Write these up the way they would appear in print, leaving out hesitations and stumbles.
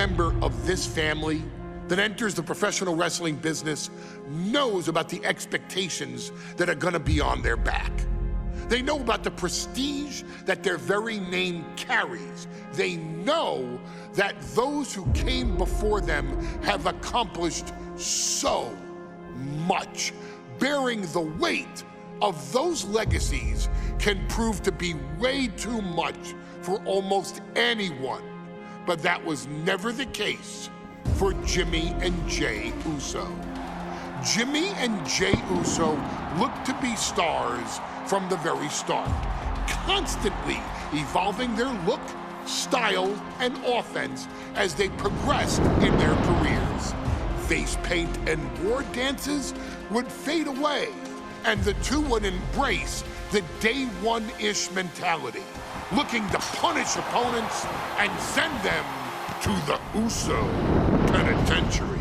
member of this family that enters the professional wrestling business knows about the expectations that are gonna be on their back. They know about the prestige that their very name carries. They know that those who came before them have accomplished so much. Bearing the weight of those legacies can prove to be way too much for almost anyone. But that was never the case for Jimmy and Jey Uso. Jimmy and Jey Uso looked to be stars from the very start, constantly evolving their look, style, and offense as they progressed in their careers. Face paint and war dances would fade away, and the two would embrace the day one-ish mentality, looking to punish opponents and send them to the Uso penitentiary.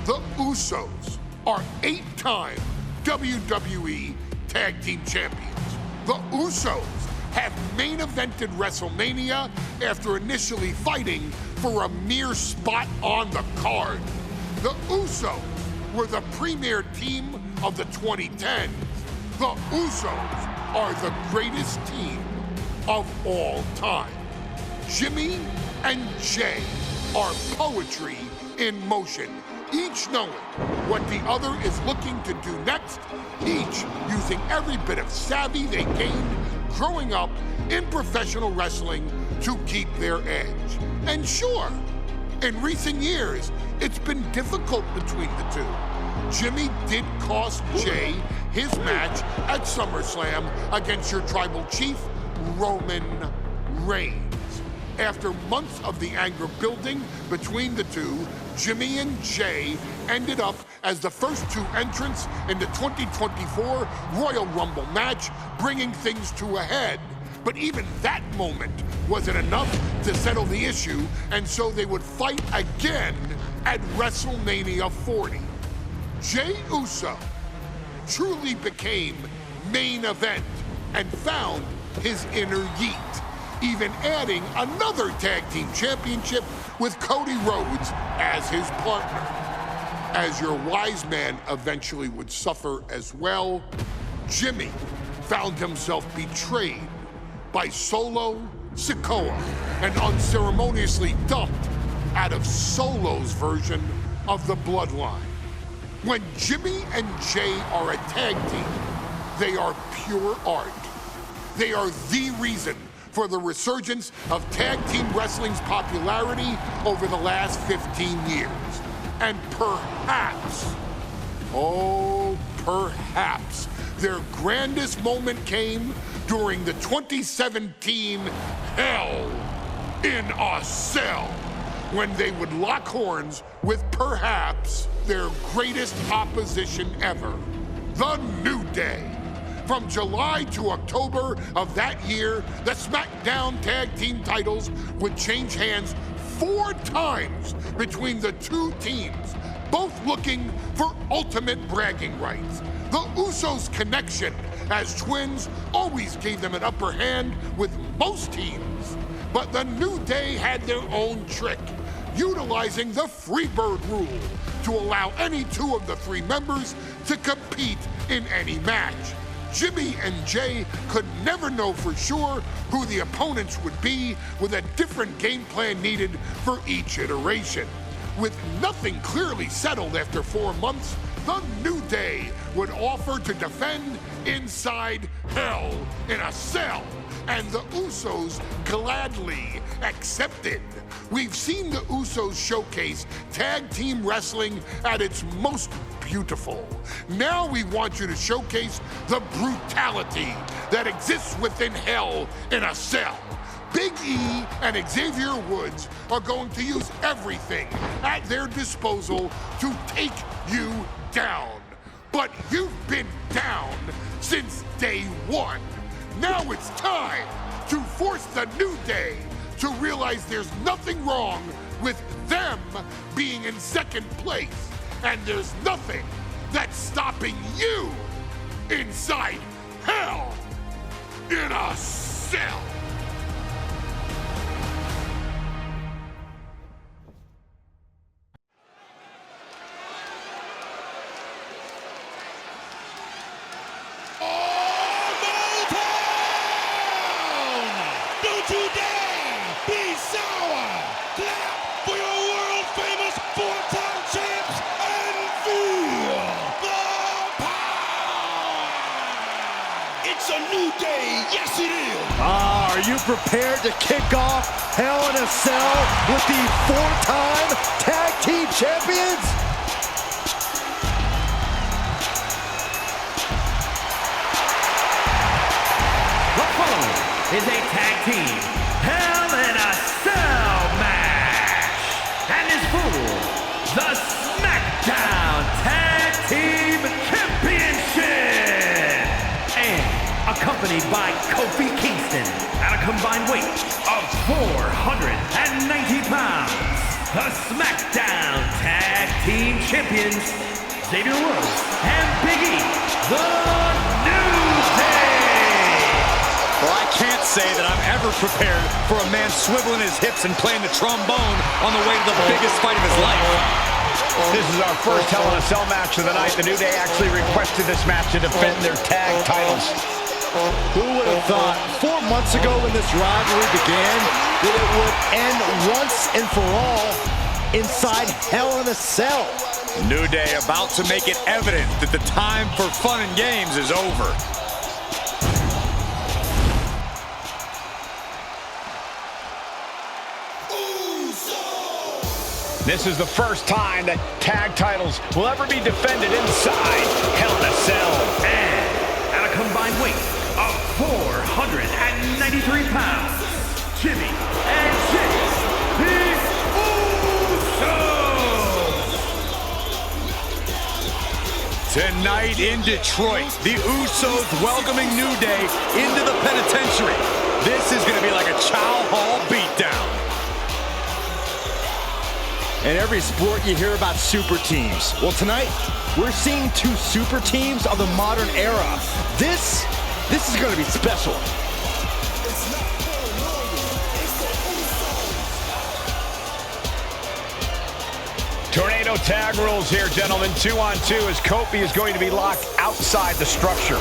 The Usos are 8-time WWE Tag Team Champions. The Usos have main evented WrestleMania after initially fighting for a mere spot on the card. The Usos were the premier team of the 2010s. The Usos are the greatest team of all time. Jimmy and Jey are poetry in motion, each knowing what the other is looking to do next, each using every bit of savvy they gained growing up in professional wrestling to keep their edge. And sure, in recent years, it's been difficult between the two. Jimmy did cost Jey his match at SummerSlam against your tribal chief, Roman Reigns. After months of the anger building between the two, Jimmy and Jey ended up as the first two entrants in the 2024 Royal Rumble match, bringing things to a head. But even that moment wasn't enough to settle the issue, and so they would fight again at WrestleMania 40. Jey Uso truly became main event and found his inner yeet, even adding another tag team championship with Cody Rhodes as his partner. As your wise man eventually would suffer as well, Jimmy found himself betrayed by Solo Sikoa and unceremoniously dumped out of Solo's version of the Bloodline. When Jimmy and Jey are a tag team, they are pure art. They are the reason for the resurgence of tag team wrestling's popularity over the last 15 years. And perhaps, oh, perhaps, their grandest moment came during the 2017 Hell in a Cell, when they would lock horns with perhaps their greatest opposition ever, The New Day. From July to October of that year, the SmackDown Tag Team titles would change hands 4 times between the two teams, both looking for ultimate bragging rights. The Usos' connection as twins always gave them an upper hand with most teams. But the New Day had their own trick, utilizing the Freebird rule to allow any 2 of the 3 members to compete in any match. Jimmy and Jey could never know for sure who the opponents would be, with a different game plan needed for each iteration. With nothing clearly settled after 4 months, the New Day would offer to defend inside Hell in a Cell, and the Usos gladly accepted. We've seen the Usos showcase tag team wrestling at its most beautiful. Now we want you to showcase the brutality that exists within Hell in a Cell. Big E and Xavier Woods are going to use everything at their disposal to take you down. But you've been down since day one. Now it's time to force the New Day to realize there's nothing wrong with them being in second place, and there's nothing that's stopping you inside Hell in a Cell. prepared to kick off Hell in a Cell with the 4-time tag team champions? The following is a tag team Hell in a Cell match and is for the SmackDown Tag Team Championship, and accompanied by Kofi Kingston at a combined weight of 490 pounds, the SmackDown Tag Team Champions, Xavier and Big E, the New Day. Well, I can't say that I'm ever prepared for a man swiveling his hips and playing the trombone on the way to the biggest fight of his life. This is our first Hell in a Cell match of the night. The New Day actually requested this match to defend their tag titles. Who would have thought 4 months ago when this rivalry began that it would end once and for all inside Hell in a Cell? New Day about to make it evident that the time for fun and games is over. This is the first time that tag titles will ever be defended inside Hell in a Cell. And at a combined weight of 493 pounds, Jimmy and Jay, the Usos. Tonight in Detroit, the Usos welcoming New Day into the penitentiary. This is going to be like a Chow Hall beatdown. In every sport, you hear about super teams. Well, tonight, we're seeing 2 super teams of the modern era. This is going to be special. Tornado tag rules here, gentlemen. 2-on-2 as Kofi is going to be locked outside the structure.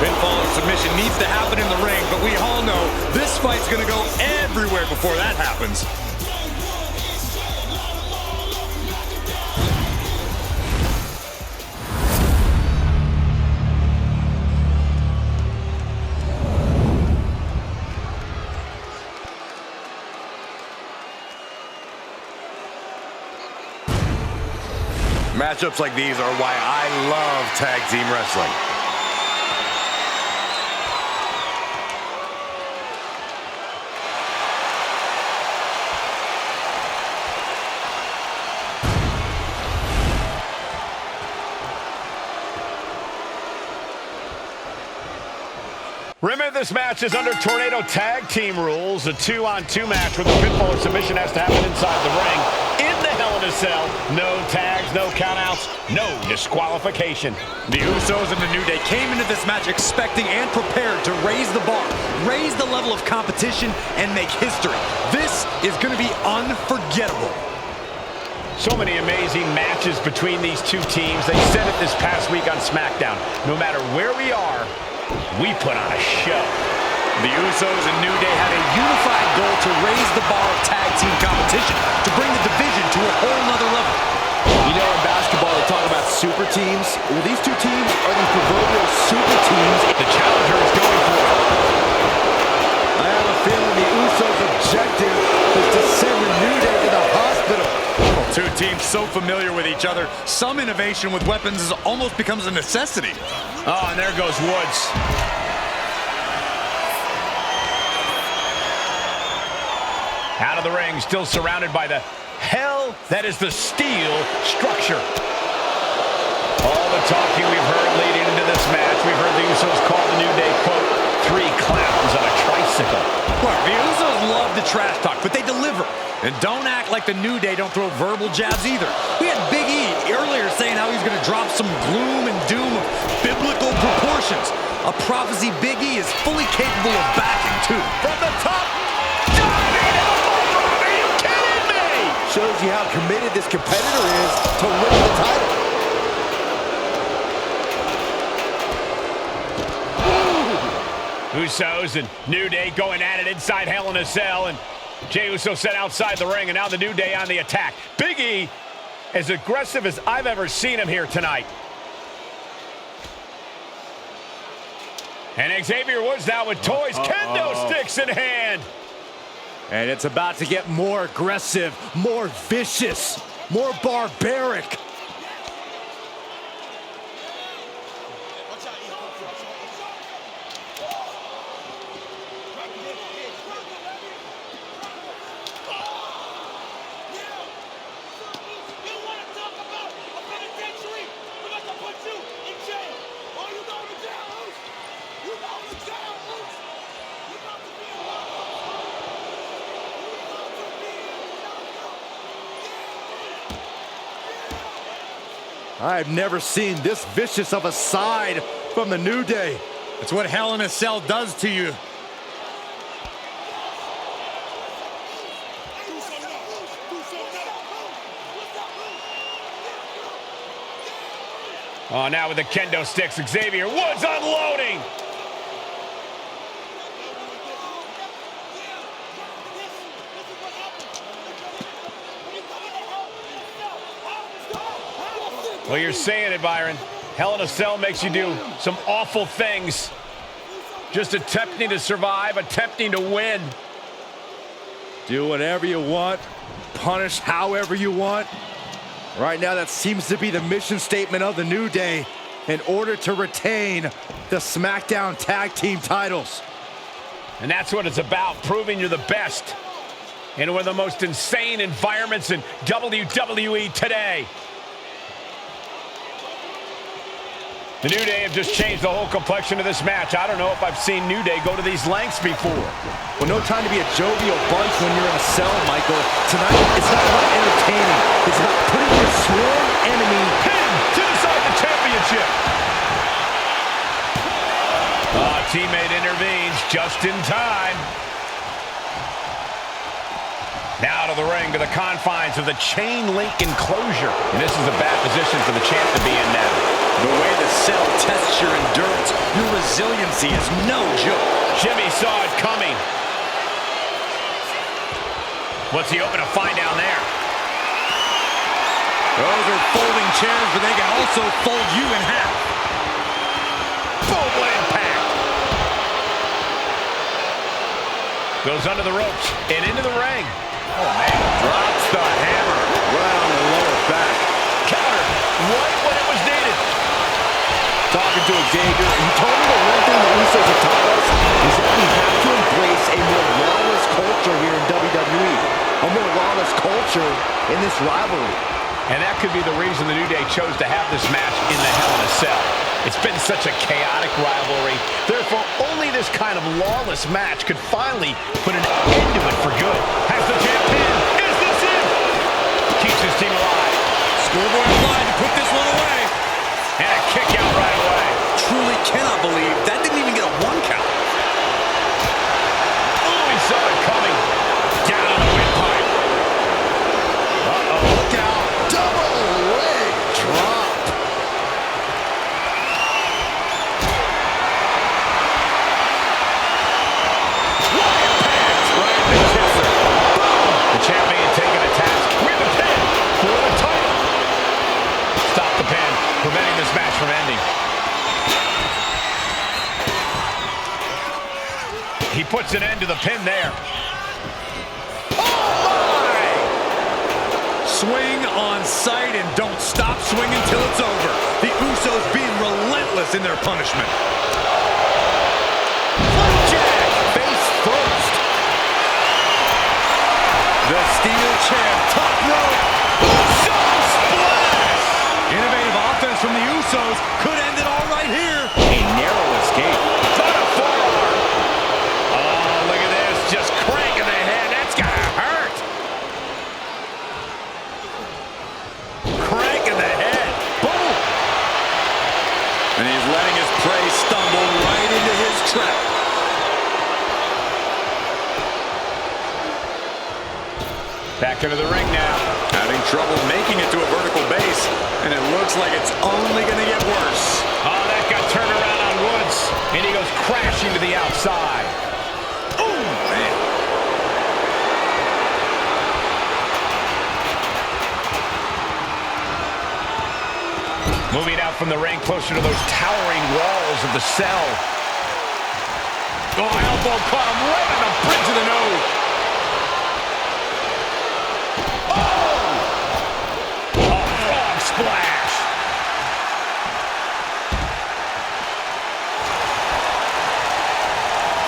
Pinfall and submission needs to happen in the ring, but we all know this fight's going to go everywhere before that happens. Matchups like these are why I love tag team wrestling. Remember, this match is under Tornado tag team rules. A 2-on-2 match with a pinfall or submission has to happen inside the ring. In the Hell in a Cell, no tags, no countouts, no disqualification. The Usos and the New Day came into this match expecting and prepared to raise the bar, raise the level of competition, and make history. This is going to be unforgettable. So many amazing matches between these two teams. They said it this past week on SmackDown. No matter where we are, we put on a show. The Usos and New Day have a unified goal to raise the bar of tag team competition, to bring the division to a whole nother level. You know, in basketball, they talk about super teams. Well, these 2 teams are the proverbial super teams. The challenger is going for it. I have a feeling the Usos' objective is to send the New Day to the hospital. 2 teams so familiar with each other, some innovation with weapons almost becomes a necessity. Oh, and there goes Woods. Out of the ring, still surrounded by the hell that is the steel structure. All the talking we've heard leading into this match, we've heard the Usos call the New Day, quote, 3 clowns on a tricycle. Look, the Usos love the trash talk, but they deliver. And don't act like the New Day don't throw verbal jabs either. We had Big E earlier saying how he's going to drop some gloom and doom of biblical proportions. A prophecy Big E is fully capable of backing, too. From the top, diving elbow! Are you kidding me? Shows you how committed this competitor is to winning the title. Usos and New Day going at it inside Hell in a Cell, and Jey Uso set outside the ring, and now the New Day on the attack. Big E, as aggressive as I've ever seen him here tonight. And Xavier Woods now with toys, kendo sticks in hand. And it's about to get more aggressive, more vicious, more barbaric. I've never seen this vicious of a side from the New Day. It's what Hell in a Cell does to you. Oh, now with the kendo sticks, Xavier Woods unloading. Well, you're saying it, Byron. Hell in a Cell makes you do some awful things. Just attempting to survive, attempting to win. Do whatever you want, punish however you want. Right now, that seems to be the mission statement of the New Day in order to retain the SmackDown Tag Team titles. And that's what it's about, proving you're the best in one of the most insane environments in WWE today. The New Day have just changed the whole complexion of this match. I don't know if I've seen New Day go to these lengths before. Well, no time to be a jovial bunch when you're in a cell, Michael. Tonight, it's not about entertaining. It's about putting your sworn enemy pin to decide the championship. Teammate intervenes just in time. Now to the ring, to the confines of the chain link enclosure. And this is a bad position for the champ to be in now. The way the cell tests your endurance, your resiliency is no joke. Jimmy saw it coming. What's he hoping to find down there? Those are folding chairs, but they can also fold you in half. Boom, what impact. Goes under the ropes and into the ring. Oh, man. Drops the hammer. right on the lower back. Counter right when it was needed. Talking to Xavier, he told me the one thing the Usos have taught us is that we have to embrace a more lawless culture here in WWE. A more lawless culture in this rivalry. And that could be the reason the New Day chose to have this match in the Hell in a Cell. It's been such a chaotic rivalry. Therefore, only this kind of lawless match could finally put an end to it for good. Has the champ pinned? Is this it? Keeps his team alive. Scoreboard line to put this one away. And a kick out right away. Truly cannot believe that didn't even get a 1 count. Oh, he saw it coming. Down on the windpipe. Uh-oh. Look out. Double leg drop. What impact! Right in the kisser. Boom! The champion taking a task with a pin for the title. Stop the pin, preventing this match from ending. He puts an end to the pin there. Swing on sight and don't stop swinging till it's over. The Usos being relentless in their punishment. Flapjack, face first. The steel chair, top rope. Uso splash. Innovative offense from the Usos could end it all right here. A narrow escape. Got a forearm. Oh, look at this. Just cranking the head. That's gotta hurt. Cranking the head. Boom. And he's letting his prey stumble right into his trap. Back into the ring now. Having trouble making it to a vertical base, and it looks like it's only going to get worse. Oh, that got turned around on Woods, and he goes crashing to the outside. Oh, man. Moving out from the ring closer to those towering walls of the cell. Oh, elbow caught him right on the bridge of the nose. Oh! A frog splash.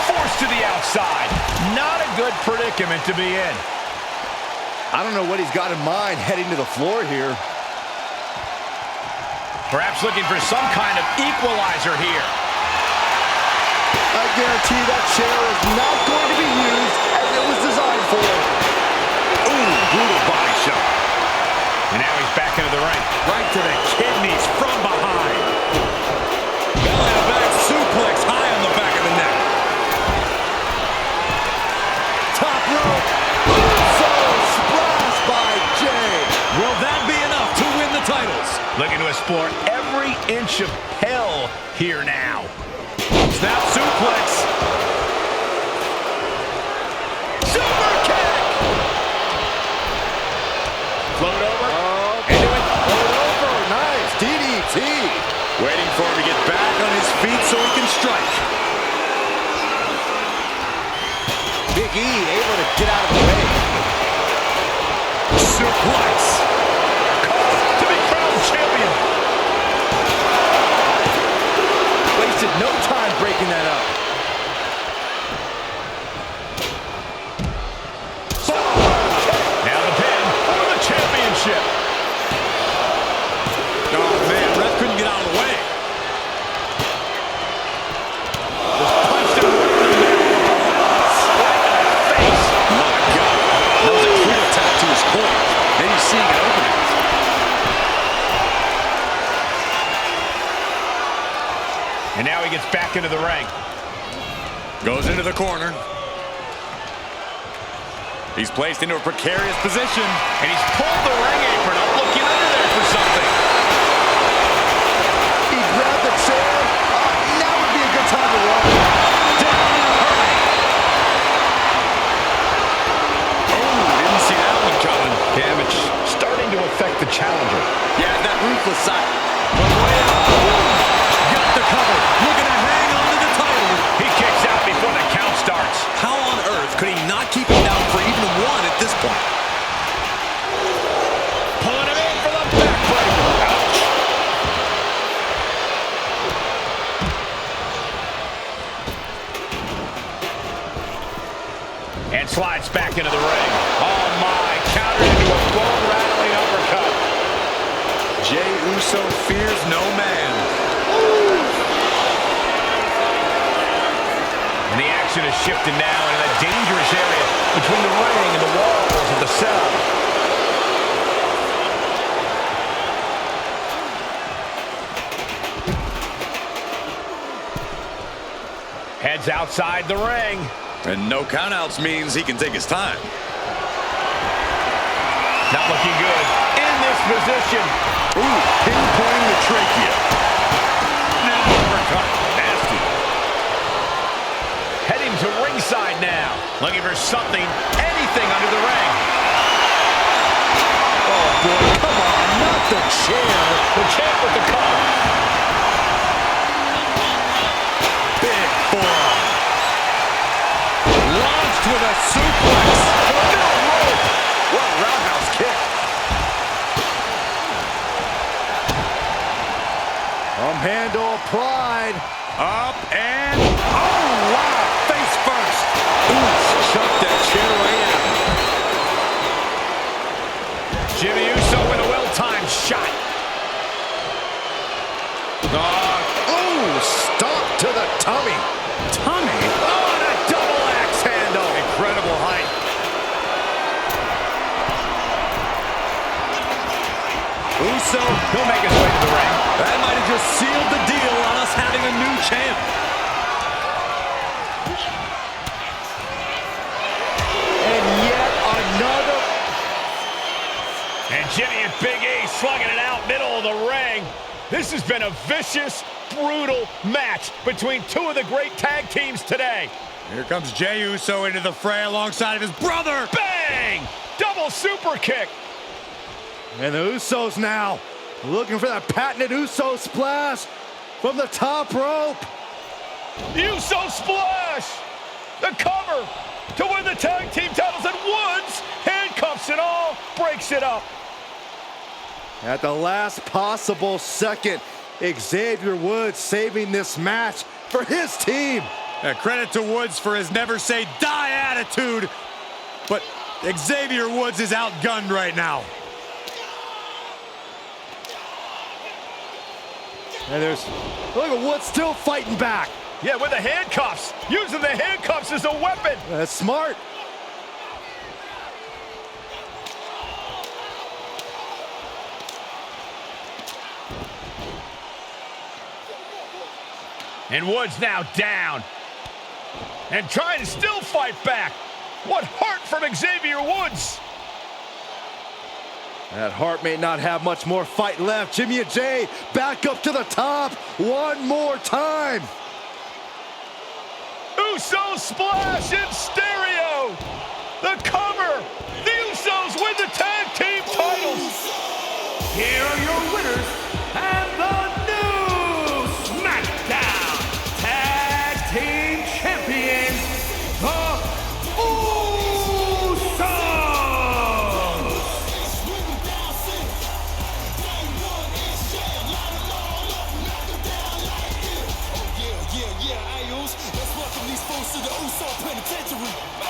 Forced to the outside. Not a good predicament to be in. I don't know what he's got in mind heading to the floor here. Perhaps looking for some kind of equalizer here. I guarantee that chair is not going to be used as it was designed for. Ooh, brutal body shot. And now he's back into the ring. Right to the kidneys from behind. Belly to back suplex high on the back of the neck. Top rope. Splash by Jay. Will that be enough to win the titles? Looking to explore every inch of hell here now. Snap suplex. Super kick! Float over. Into it. Float over. Nice. DDT. Waiting for him to get back on his feet so he can strike. Big E able to get out of the way. Suplex. To be crowned champion. Wasted no time breaking that up. Now the pin for the championship. Oh, man, ref couldn't get out of the way. Just punched him right in the mouth. Right in the face. My God. That was a clear attack to his core. Then he's seeing an opening. And now he gets back into the ring. Goes into the corner. He's placed into a precarious position. And he's pulled the ring apron up, looking under there for something. He grabbed the chair. Now would be a good time to run. Down in a hurry. Oh, didn't see that one coming. Damage starting to affect the challenger. Yeah, that ruthless side. Got the cover. Looking to hang on to the title. He kicks out before the count starts. How on earth could he not keep him down for even one at this point? Pulling him in for the backbreaker. Ouch. And slides back into the ring. Oh my, countered into a bone-rattling uppercut. Jey Uso fears no man. And the action is shifted now into a dangerous area between the ring and the walls of the cell. Heads outside the ring. And no countouts means he can take his time. Not looking good in this position. Ooh, pinpointing the trachea. Now uppercut. Nasty. Heading to ringside now. Looking for something, anything under the ring. Oh, boy. Come on. Not the chair. The champ with the cover. Big forearm. Launched with a suplex. No rope. What a roundhouse kick. From handle applied. Up and... Oh, wow. Face first. Ooh, chucked that chair right out. Jimmy Uso with a well-timed shot. Ooh, stop to the tummy. Tummy? Oh, and a double axe handle. Incredible height. Uso, he'll make his way to the ring. That might have just sealed the deal on us having a new champ. And yet another. And Jimmy and Big E slugging it out middle of the ring. This has been a vicious, brutal match between two of the great tag teams today. Here comes Jey Uso into the fray alongside of his brother. Bang! Double super kick. And the Usos now looking for that patented Uso splash from the top rope. Uso splash. The cover to win the tag team titles, and Woods, handcuffs and all, breaks it up. At the last possible second, Xavier Woods saving this match for his team. Credit to Woods for his never say die attitude, but Xavier Woods is outgunned right now. And look at Woods still fighting back. Yeah, with the handcuffs, using the handcuffs as a weapon. That's smart. And Woods now down. And trying to still fight back. What heart from Xavier Woods. That heart may not have much more fight left. Jimmy and Jay back up to the top one more time. Uso splash in stereo. The cover. The Usos win the tag team titles. Here are your winners and the new SmackDown Tag Team Champions, the Usos! Yeah, Ayos. Let's welcome these folks to the Uso Penitentiary.